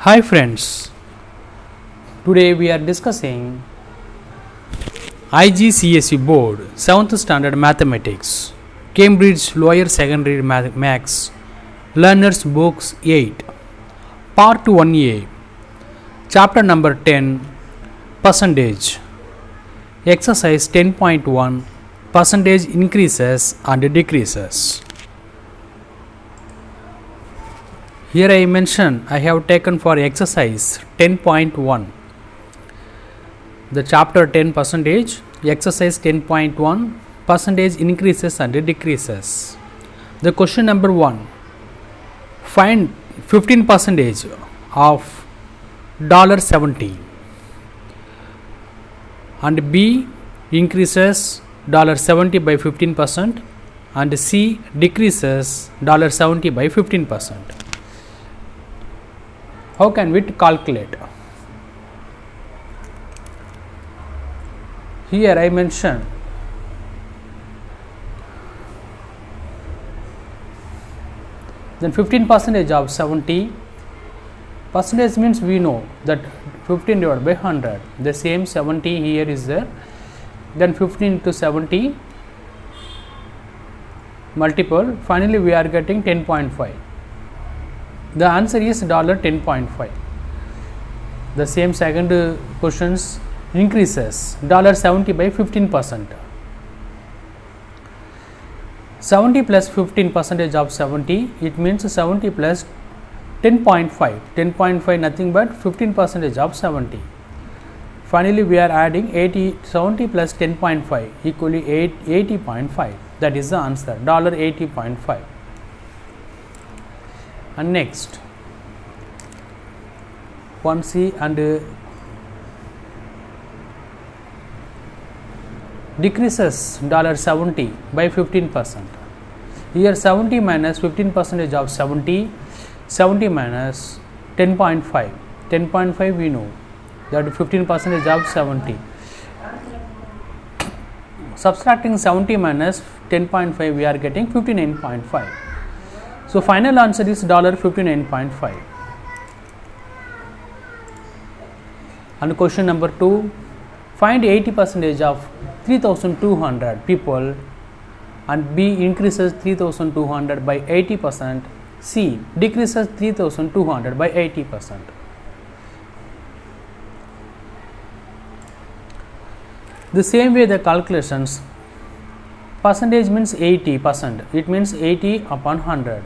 Hi friends, today we are discussing IGCSE Board 7th Standard Mathematics, Cambridge Lower Secondary Maths, Learners Books 8, Part 1A, Chapter number 10, Percentage, Exercise 10.1, Percentage increases and decreases. Here I have taken for exercise 10.1 the chapter 10 percentage, exercise 10.1 percentage increases and decreases. The question number 1, find 15 percentage of $70 and B increases $70 by 15% and C decreases $70 by 15%. How can we calculate? Here I mention then 15% of 70 percentage means we know that 15 divided by 100, the same 70 here is there, then 15 to 70 multiple, finally we are getting 10.5. The answer is $10.5. The same second questions increases $70 by 15%. 70 plus 15% of 70, it means 70 plus 10.5. 10.5 nothing but 15% of 70. Finally, we are adding 70 plus 10.5 equally 80.5. That is the answer, $80.5. And next, 1C and decreases $70 by 15%. Here 70 minus 15% of 70, 70 minus 10.5. 10.5 we know that 15% of 70. Subtracting 70 minus 10.5 we are getting 59.5. So final answer is $59.5. And question number 2, find 80% of 3,200 people and B increases 3,200 by 80%, C decreases 3,200 by 80%. The same way the calculations, percentage means 80%, it means 80 upon 100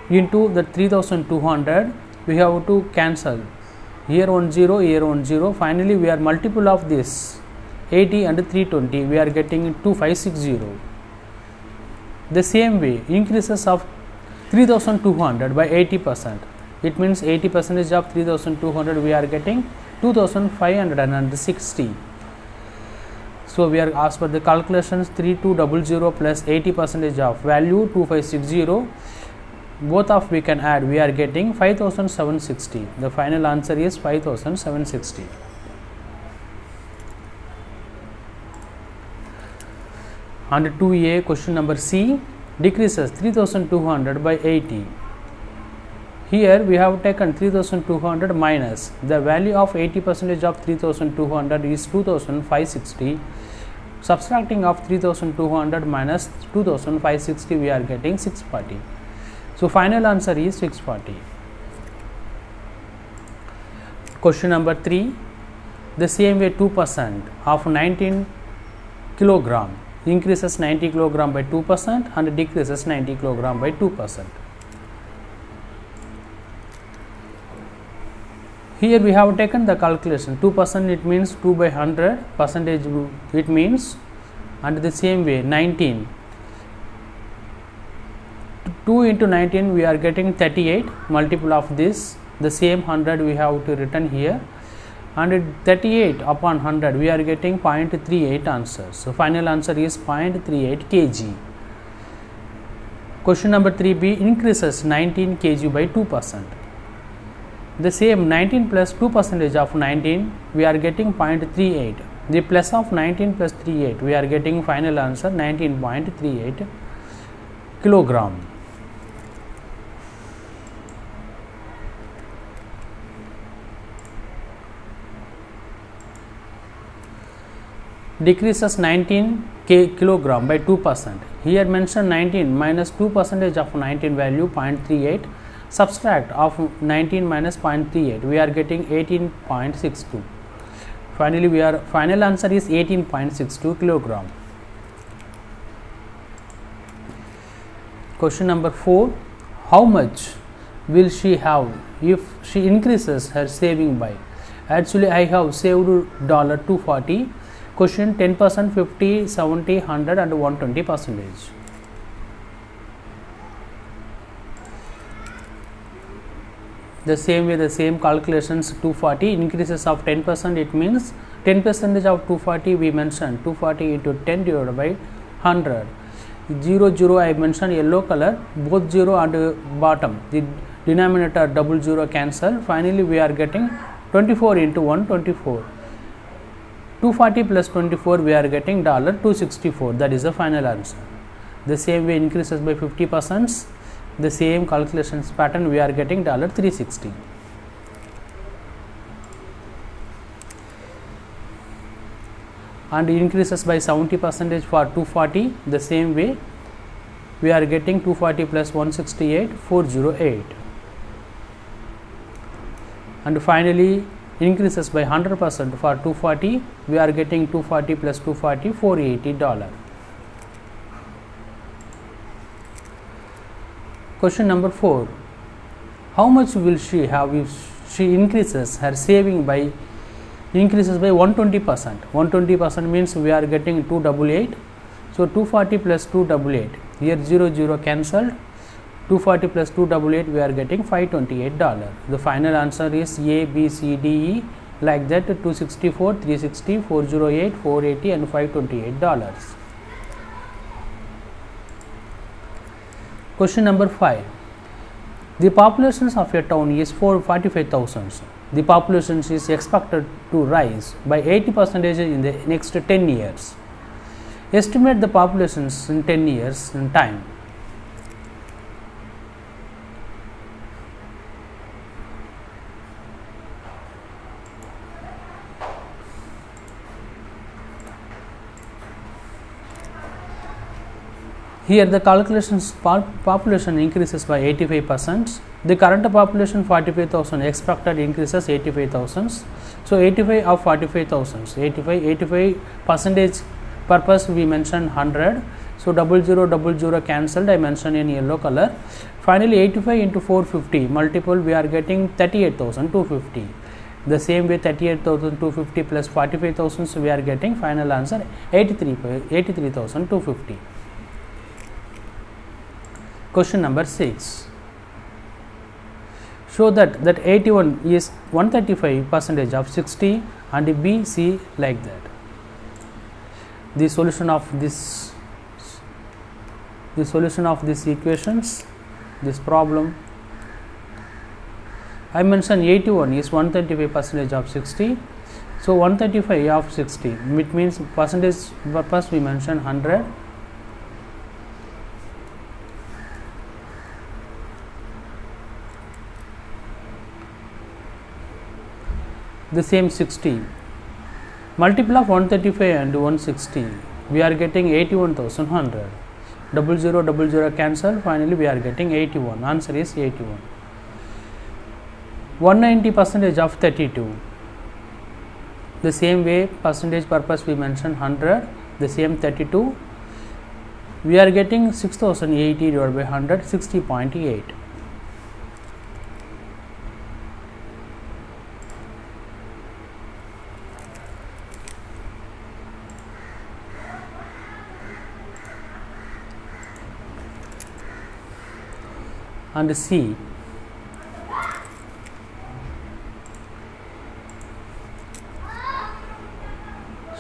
into the 3,200, we have to cancel here 1 0, here 1 0, finally we are multiple of this 80 and 320, we are getting 2560. The same way increases of 3,200 by 80%, it means 80% of 3,200 we are getting 2,560. So we are asked for the calculations 3200 plus 80% of value 2560, both of we can add, we are getting 5,760. The final answer is 5,760. And 2A question number C, decreases 3,200 by 80. Here we have taken 3,200 minus the value of 80% of 3,200 is 2,560. Subtracting of 3,200 minus 2,560 we are getting 640. So final answer is 640. Question number 3, the same way 2% of 19 kilogram increases 90 kilogram by 2% and decreases 90 kilogram by 2%. Here we have taken the calculation 2%, it means 2 by 100, percentage it means, and the same way 19, 2 into 19 we are getting 38, multiple of this, the same 100 we have to written here, and 38 upon 100 we are getting 0.38 answers. So final answer is 0.38 kg. Question number 3B, increases 19 kg by 2%. The same 19 plus 2% of 19 we are getting 0.38. The plus of 19 plus 38 we are getting final answer 19.38 kilogram. decreases 19 kilogram by 2%. Here mention 19 minus 2 percentage of 19 value 0.38, subtract of 19 minus 0.38, we are getting 18.62. Finally, final answer is 18.62 kilogram. Question number 4. How much will she have if she increases her saving by? Actually, I have saved $240. Question 10%, 50, 70, 100 and 120%. The same way, the same calculations. 240 increases of 10%, it means 10% of 240 we mentioned 240 into 10 divided by 100. 0 0 I mentioned yellow color, both 0 and bottom, the denominator double 0 cancel. Finally, we are getting 24 into 124. 240 plus 24 we are getting $264. That is the final answer. The same way increases by 50%. The same calculations pattern we are getting $360. And increases by 70% for 240. The same way we are getting 240 plus 168, 408. And finally increases by 100% for 240, we are getting 240 plus 240, $480. Question number 4. How much will she have if she increases her saving by 120%? 120% means we are getting 288. So 240 plus 288, here 0 0 cancelled. 240 plus 288 we are getting $528. The final answer is A, B, C, D, E, like that 264, 360, 408, 480 and $528. Question number 5. The population of a town is 45,000. The population is expected to rise by 80% in the next 10 years. Estimate the populations in 10 years in time. Here the calculations population increases by 85%. The current population 45,000, expected increases 85,000. So 85 of 45,000, 85 percentage purpose we mentioned 100. So 00 cancelled, I mentioned in yellow color. Finally 85 into 450 multiple we are getting 38,250. The same way 38,250 plus 45,000, so we are getting final answer 83,250. Question number 6. Show that 81 is 135% of 60 and B, C, like that. The solution of this equations, this problem, I mentioned 81 is 135% of 60. So 135 of 60, it means percentage purpose we mentioned 100. The same 60, multiple of 135 and 160, we are getting 81,100. 00 cancel, finally we are getting 81. Answer is 81. 190% of 32. The same way percentage purpose we mentioned 100. The same 32, we are getting 6080 divided by 100, 60.8. And C.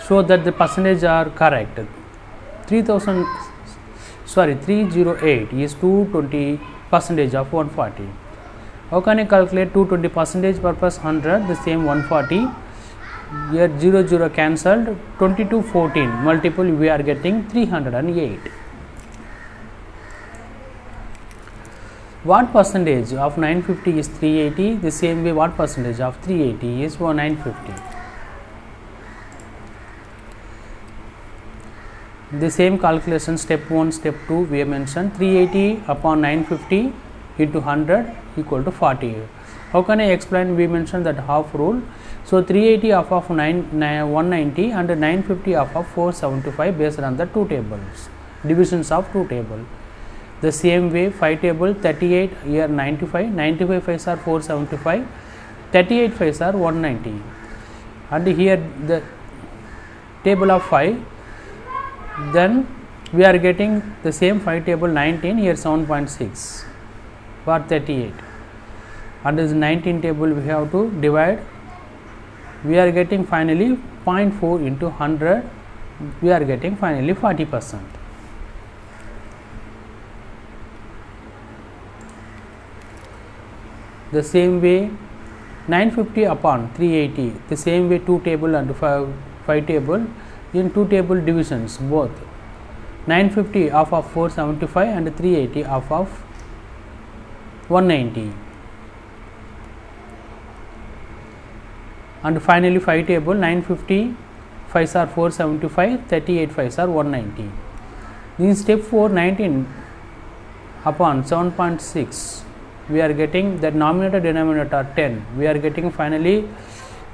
Show that the percentage are correct. 308 is 220% of 140. How can I calculate 220% purpose 100, the same 140? Here 00 cancelled, 2214 multiple we are getting 308. What percentage of 950 is 380? The same way what percentage of 380 is 950? The same calculation, step 1, step 2 we have mentioned. 380 upon 950 into 100 equal to 40. How can I explain? We mentioned that half rule. So 380 half of 190 and 950 half of 475 based on the two tables, divisions of two table. The same way 5 table, 38 here 95, 95 5s are 475, 38 5s are 190, and here the table of 5. Then we are getting the same 5 table 19 here 7.6 for 38, and this 19 table we have to divide. We are getting finally 0.4 into 100, we are getting finally 40%. The same way 950 upon 380, the same way 2 table and 5 table in 2 table divisions both. 950 half of 475 and 380 half of 190, and finally 5 table 950 5s are 475, 38 5s are 190. In step 4, 19 upon 7.6, we are getting that numerator denominator 10, we are getting finally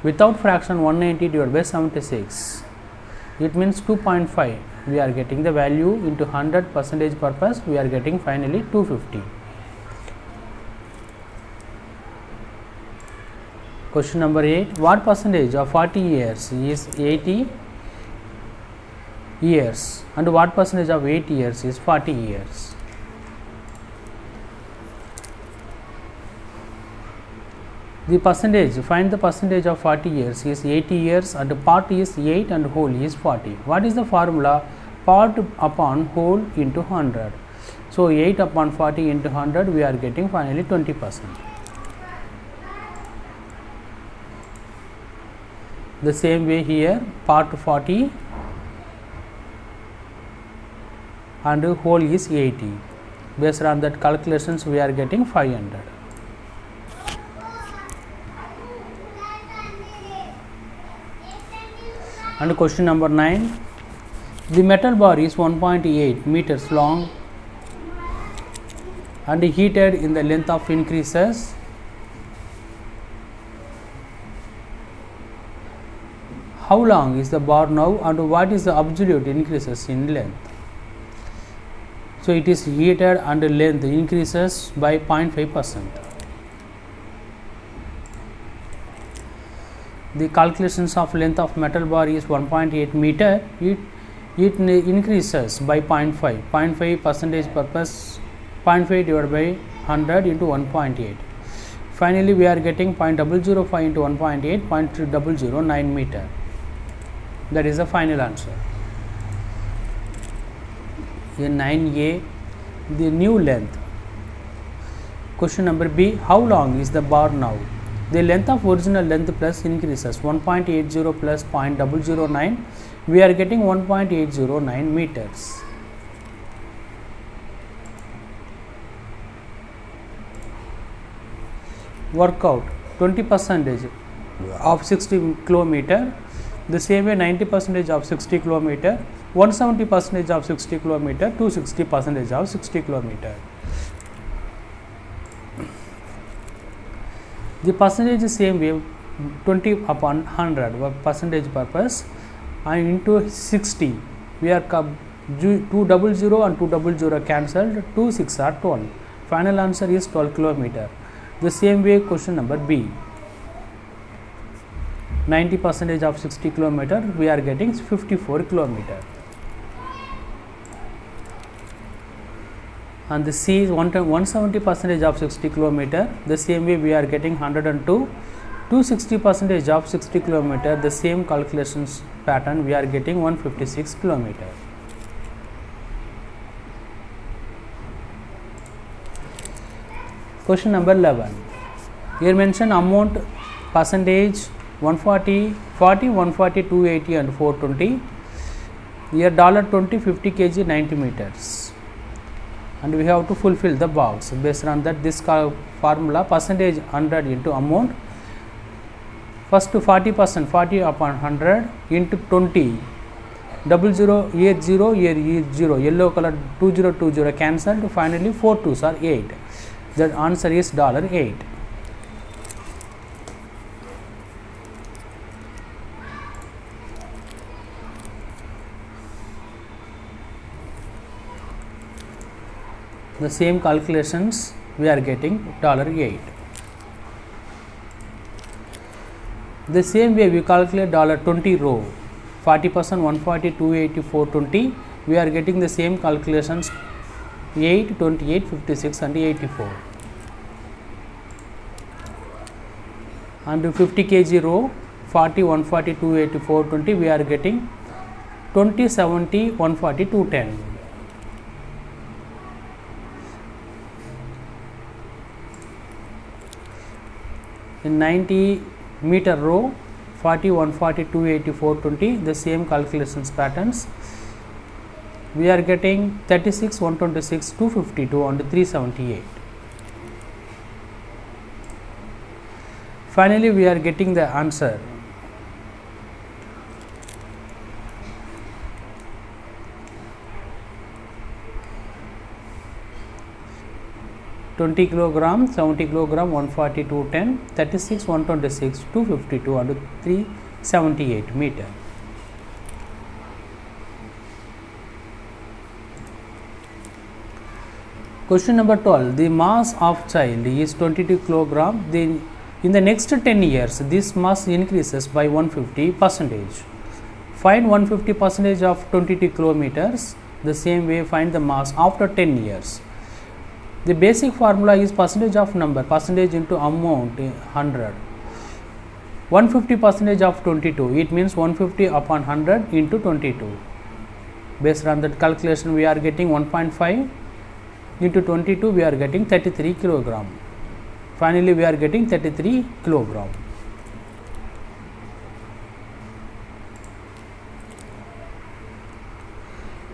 without fraction 190 divided by 76, it means 2.5. We are getting the value into 100 percentage purpose, we are getting finally 250. Question number 8, what percentage of 40 years is 80 years and what percentage of 8 years is 40 years? The percentage, find the percentage of 40 years is 80 years and part is 8 and whole is 40. What is the formula? Part upon whole into 100. So 8 upon 40 into 100, we are getting finally 20%. The same way here, part 40 and whole is 80. Based on that calculations, we are getting 500. And question number 9, the metal bar is 1.8 meters long and heated in the length of increases. How long is the bar now and what is the absolute increases in length? So it is heated and the length increases by 0.5%. The calculations of length of metal bar is 1.8 meter, it increases by 0.5, 0.5 percentage purpose, 0.5 divided by 100 into 1.8. Finally, we are getting 0.005 into 1.8, 0.009 meter. That is the final answer. In 9A, the new length. Question number B, how long is the bar now? The length of original length plus increases 1.80 plus 0.009, we are getting 1.809 meters. Work out 20% of 60 kilometer, the same way 90% of 60 kilometer, 170% of 60 kilometer, 260% of 60 kilometer. The percentage is same way 20 upon 100 percentage purpose and into 60, we are 200 and 200 cancelled, 2 6 are 12. Final answer is 12 kilometer. The same way question number B, 90% of 60 kilometer, we are getting 54 kilometer. And the C is 170% of 60 kilometer, the same way we are getting 102, 260% of 60 kilometer, the same calculations pattern we are getting 156 kilometer. Question number 11, here mention amount, percentage 140, 40, 140, 280 and 420, here $20, 50 kg, 90 meters. And we have to fulfill the box. Based on that, this formula, percentage 100 into amount, first to 40%, 40 upon 100 into 20, 00 here is 0, yellow color 2020 cancelled, finally 4 2s are 8. The answer is $8. The same calculations we are getting $8. The same way we calculate $20 row, 40%, 140, 280, 420. We are getting the same calculations 8, 28, 56 and 84. And 50 kg row, 40, 140, 280, 420. We are getting 20, 70, 140, 210. In 90 meter row, 40, 140, 280, 420, the same calculations patterns. We are getting 36, 126, 252 and 378. Finally, we are getting the answer. $20 kilogram, 70 kilogram, 140, 210, 36, 126, 252 and 378 meter. Question number 12. The mass of child is 22 kilogram. In the next 10 years, this mass increases by 150%. Find 150% of 22 kilometers. The same way, find the mass after 10 years. The basic formula is percentage of number, percentage into amount 100. 150% of 22, it means 150 upon 100 into 22. Based on that calculation, we are getting 1.5 into 22, we are getting 33 kilogram. Finally, we are getting 33 kilogram.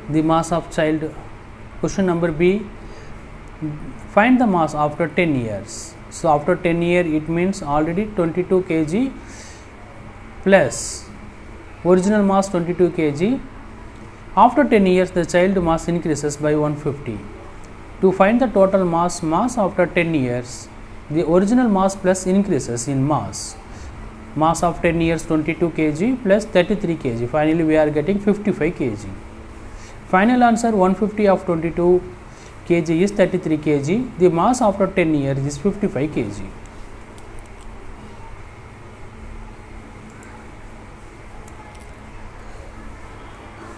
The mass of child. Question number B. Find the mass after 10 years. So, after 10 years, it means already 22 kg plus original mass 22 kg. After 10 years, the child mass increases by 150. To find the total mass after 10 years, the original mass plus increases in mass. Mass of 10 years 22 kg plus 33 kg. Finally, we are getting 55 kg. Final answer 150 of 22 kg is 33 kg. The mass after 10 years is 55 kg.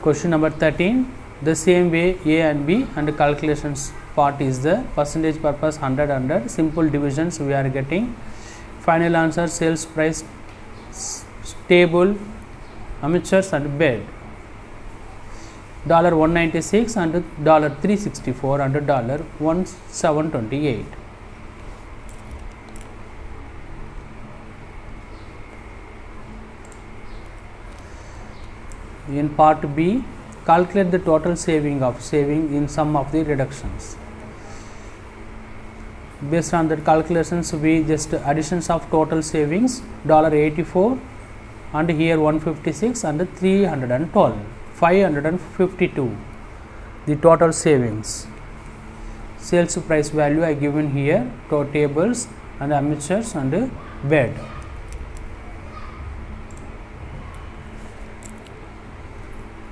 Question number 13. The same way A and B and the calculations part is the percentage purpose 100, simple divisions we are getting. Final answer sales price, table, amateurs and bed. $196 and $364 and $1728. In part B, calculate the total saving in sum of the reductions. Based on that calculations, we just additions of total savings $84 and here 156 and 312. 552 the total savings. Sales price value I given here, tables and amateurs and bed.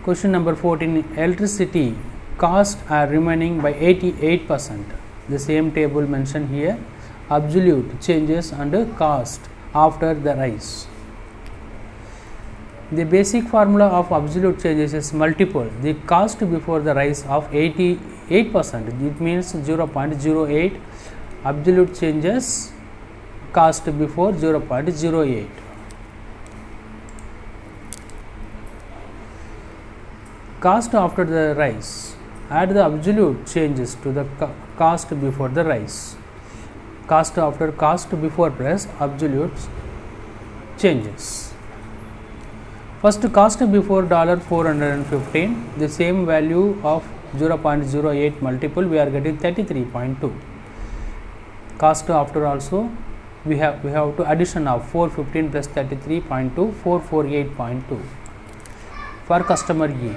Question number 14. Electricity cost are remaining by 88%. The same table mentioned here. Absolute changes and cost after the rise. The basic formula of absolute changes is multiple the cost before the rise of 88%. It means 0.08 absolute changes cost before 0.08. Cost after the rise. Add the absolute changes to the cost before the rise. Cost after cost before plus absolute changes. First cost before $415, the same value of 0.08 multiple we are getting 33.2. Cost after also we have to addition of 415 plus 33.2, 448.2. for customer E.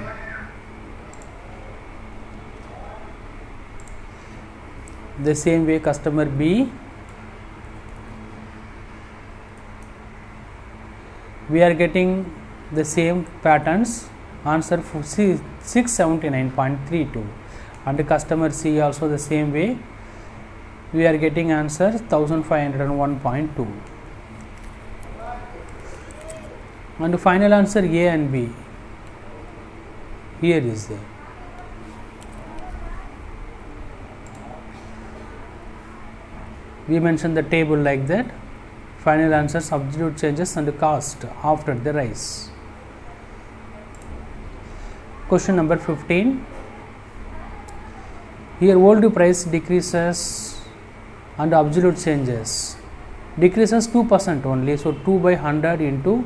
The same way customer B, we are getting the same patterns, answer for C 679.32, and customer C also the same way, we are getting answer 1501.2, and the final answer A and B here is there. We mentioned the table like that. Final answers, absolute changes and cost after the rise. Question number 15. Here old price decreases and absolute changes. Decreases 2% only, so 2 by 100 into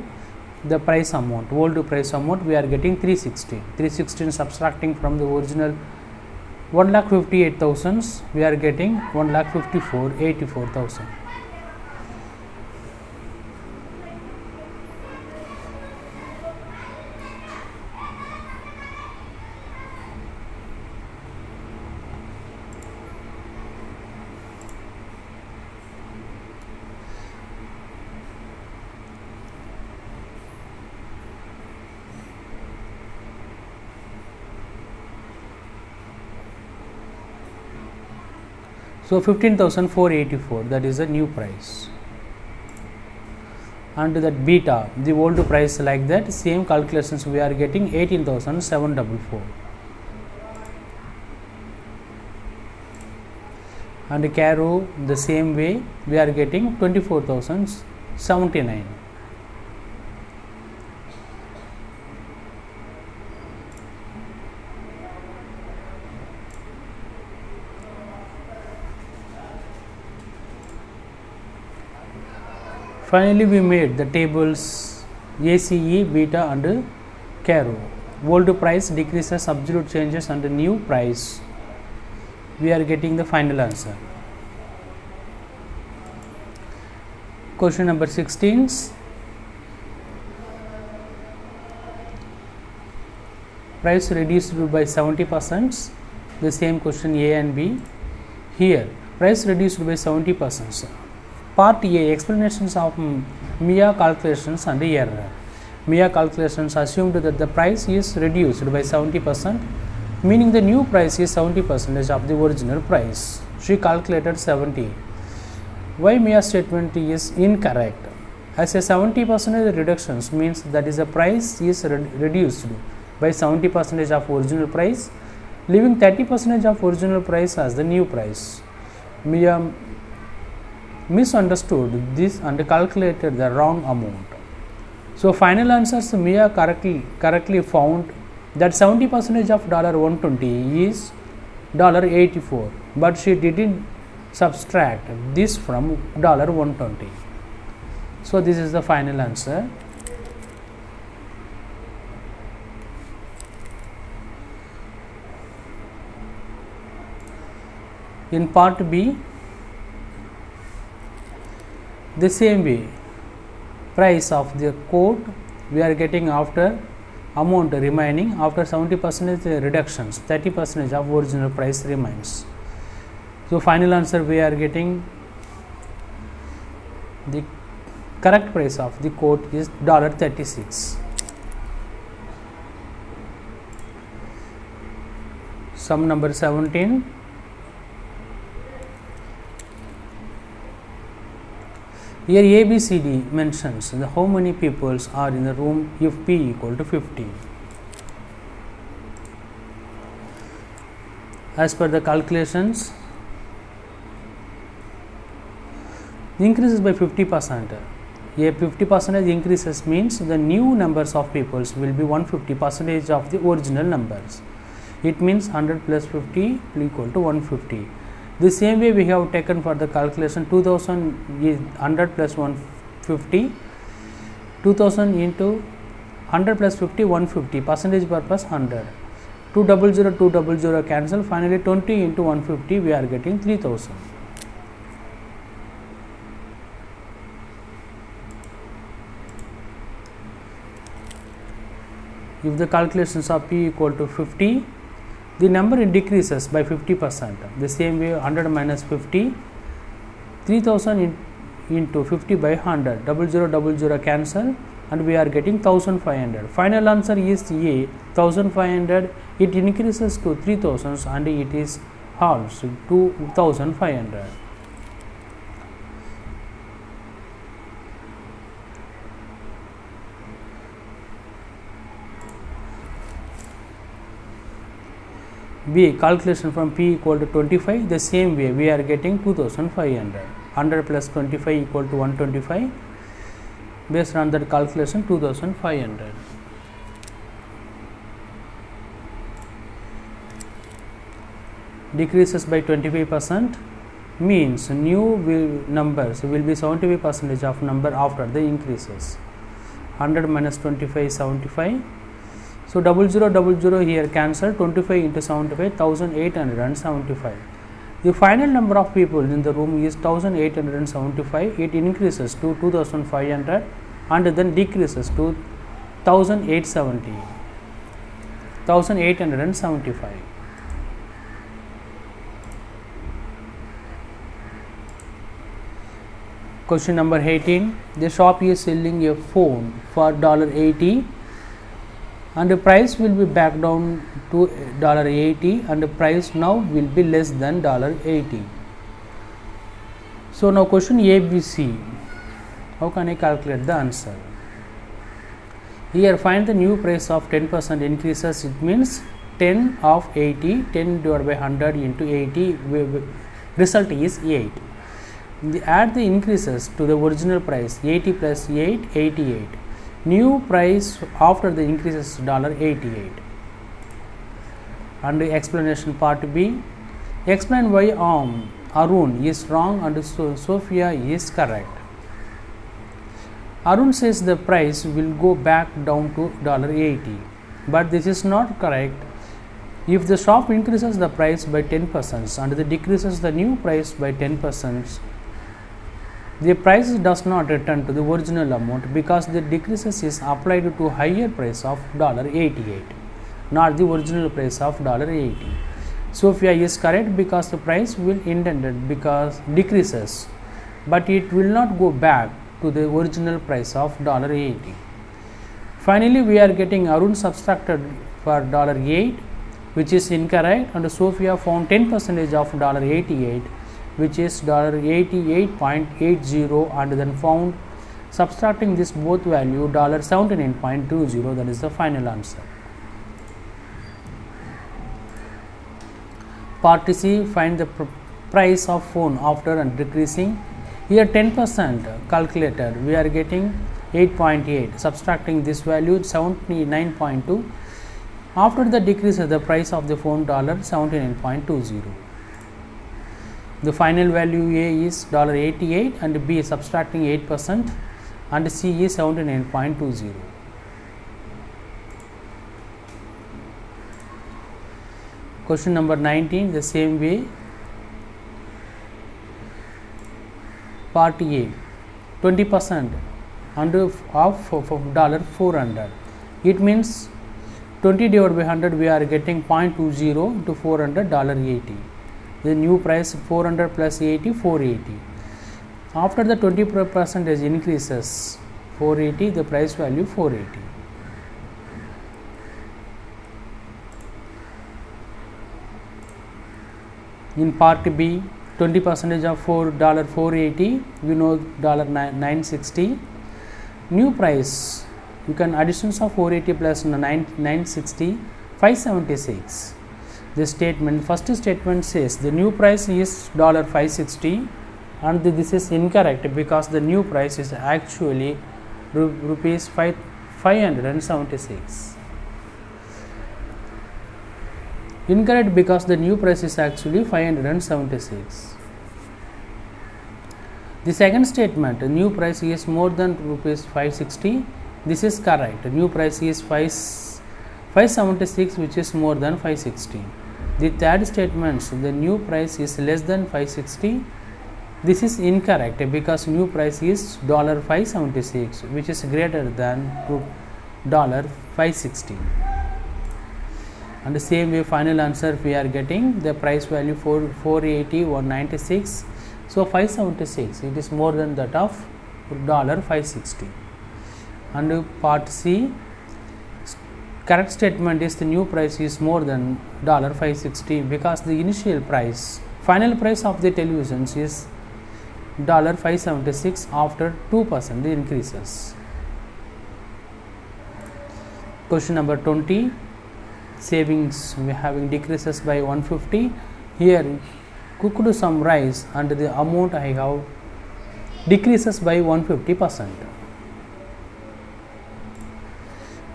the price amount, old price amount, we are getting 316. 316 subtracting from the original 1,58,000, we are getting 1,54,84,000. So 15,484, that is the new price, and that beta, the old price like that, same calculations we are getting 18,744, and Caro the same way we are getting 24,079. Finally, we made the tables ACE, beta and Caro. Old price decreases, absolute changes and new price. We are getting the final answer. Question number 16. Price reduced by 70%. The same question A and B. Here, price reduced by 70%. Part A, explanations of MIA calculations and error. MIA calculations assumed that the price is reduced by 70%, meaning the new price is 70% of the original price. She calculated 70. Why MIA statement is incorrect? As a 70% reductions means that is the price is reduced by 70% of original price, leaving 30% of original price as the new price. MIA misunderstood this and calculated the wrong amount. So final answers, MIA correctly found that 70% of $120 is $84, but she didn't subtract this from $120. So this is the final answer. In part B, the same way, price of the coat we are getting after amount remaining after 70% reductions, 30% of original price remains. So final answer, we are getting the correct price of the coat is $36. Sum number 17. Here ABCD mentions the how many people are in the room if P equal to 50. As per the calculations, increases by 50%. A 50% increases means the new numbers of people will be 150% of the original numbers. It means 100 plus 50 equal to 150. The same way we have taken for the calculation 2000 is 100 plus 150, 2000 into 100 plus 50, 150, percentage purpose 100, 200, 200 cancel, finally 20 into 150 we are getting 3000. if the calculations of P equal to 50, the number decreases by 50%. The same way 100 minus 50, 3000 into 50 by 100, 0000 cancel, and we are getting 1500. Final answer is A, 1500. It increases to 3000 and it is halves to 2500. B, calculation from P equal to 25, the same way we are getting 2500. 100 plus 25 equal to 125. Based on that calculation, 2500. Decreases by 25% means new numbers will be 75% of number after the increases. 100 minus 25 is 75. So 0000 here cancel, 25 into 75, 1875. The final number of people in the room is 1875. It increases to 2500 and then decreases to 1875. Question number 18. The shop is selling a phone for $80 and the price will be back down to $80 and the price now will be less than $80. So now question ABC. How can I calculate the answer? Here find the new price of 10% increases. It means 10 of 80, 10 divided by 100 into 80, result is 8. Add the increases to the original price, 80 plus 8, 88. New price after the increases $88. And the explanation part B. Explain why Arun is wrong and Sophia is correct. Arun says the price will go back down to $80, but this is not correct. If the shop increases the price by 10% and the decreases the new price by 10%, the price does not return to the original amount because the decreases is applied to higher price of $88, not the original price of $80. Sophia is correct because the price will intended because decreases, but it will not go back to the original price of $80. Finally, we are getting Arun subtracted for $8, which is incorrect, and Sophia found 10% of $88, which is $88.80, and then found subtracting this both value $79.20. That is the final answer. Part C, find the price of phone after and decreasing. Here 10% calculated, we are getting 8.8, subtracting this value 79.2. After the decrease the price of the phone $79.20. The final value A is $88 and B is subtracting 8% and C is 79.20. Question number 19, the same way. Part A, 20% of $400. It means 20 divided by 100, we are getting 0.20 into 400, $80. The new price 400 plus 80, 480. After the 20% increases 480, the price value 480. In part B, 20% of $480, we know $960. New price, you can additions of 480 plus 960, 576. The statement, first statement says the new price is $560 and this is incorrect because the new price is actually rupees 576. Incorrect because the new price is actually 576. The second statement, the new price is more than rupees 560. This is correct. New price is 576, which is more than 560. The third statement, the new price is less than 560. This is incorrect because new price is $576, which is greater than $560. And the same way final answer we are getting the price value for 480 196, so 576, it is more than that of $560. And part C, correct statement is the new price is more than $560 because the initial price, final price of the televisions is $576 after 2% increases. Question number 20, savings we having decreases by 150. Here cooked some rice and the amount I have decreases by 150%.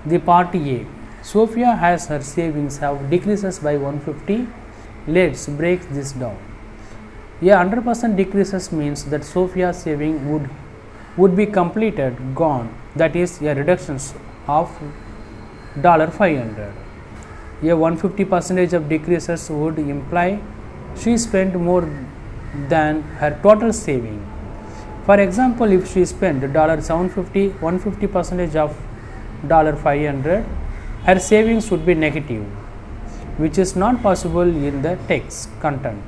The part A, Sophia has her savings have decreases by 150. Let's break this down. A 100% decreases means that Sophia's saving would be completed, gone, that is a reduction of $500. A 150% of decreases would imply she spent more than her total saving. For example, if she spent $750, 150% of $500, her savings would be negative, which is not possible in the text content.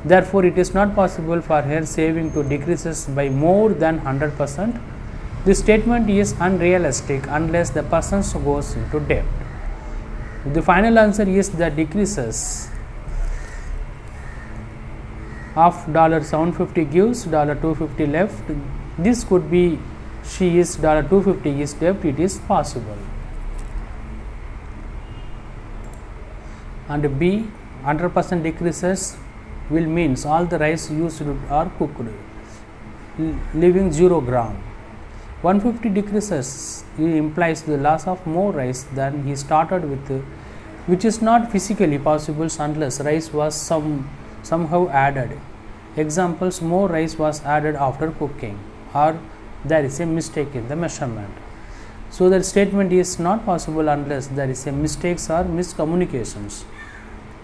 Therefore, it is not possible for her saving to decreases by more than 100%. This statement is unrealistic unless the person goes into debt. The final answer is the decreases of $750 gives $250 left. This could be she is $250 is debt, it is possible. And B, 100% decreases will means all the rice used are cooked, leaving 0 gram. 150 decreases implies the loss of more rice than he started with, which is not physically possible unless rice was somehow added. Examples, more rice was added after cooking, or there is a mistake in the measurement. So that statement is not possible unless there is a mistakes or miscommunications.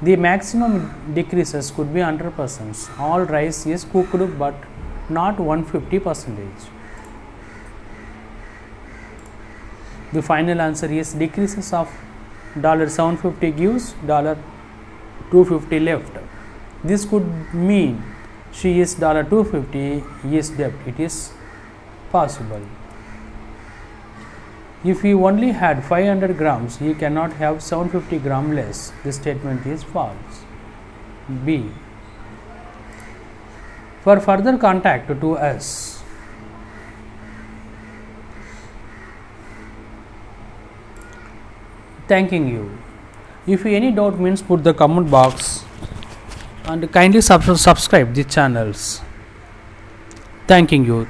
The maximum decreases could be 100%. All rice is cooked but not 150%. The final answer is decreases of $750 gives $250 left. This could mean she is $250 is debt. It is possible. If he only had 500 grams, he cannot have 750 gram less. This statement is false. B. For further contact to us, thanking you. If any doubt means put the comment box and kindly subscribe the channels. Thanking you.